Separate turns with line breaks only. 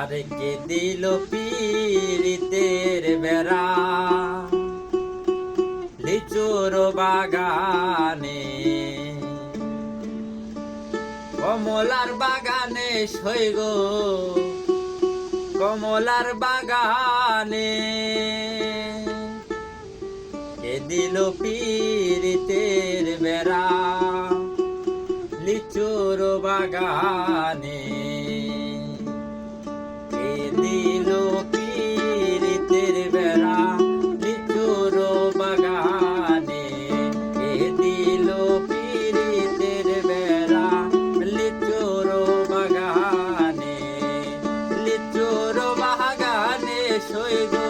আরে কে দিল পীড়িতের বেড়া লিচুর বাগানে, কমলার বাগানে সই গো, কমলার বাগানে কে দিল পীড়িতের বেড়া লিচুর বাগানে, কে দিল পীড়িতের বেড়া লিচুর বাগানে, কে দিল পীড়িতের বেড়া লিচুর বাগানে, লিচুর বাগানে সই গো,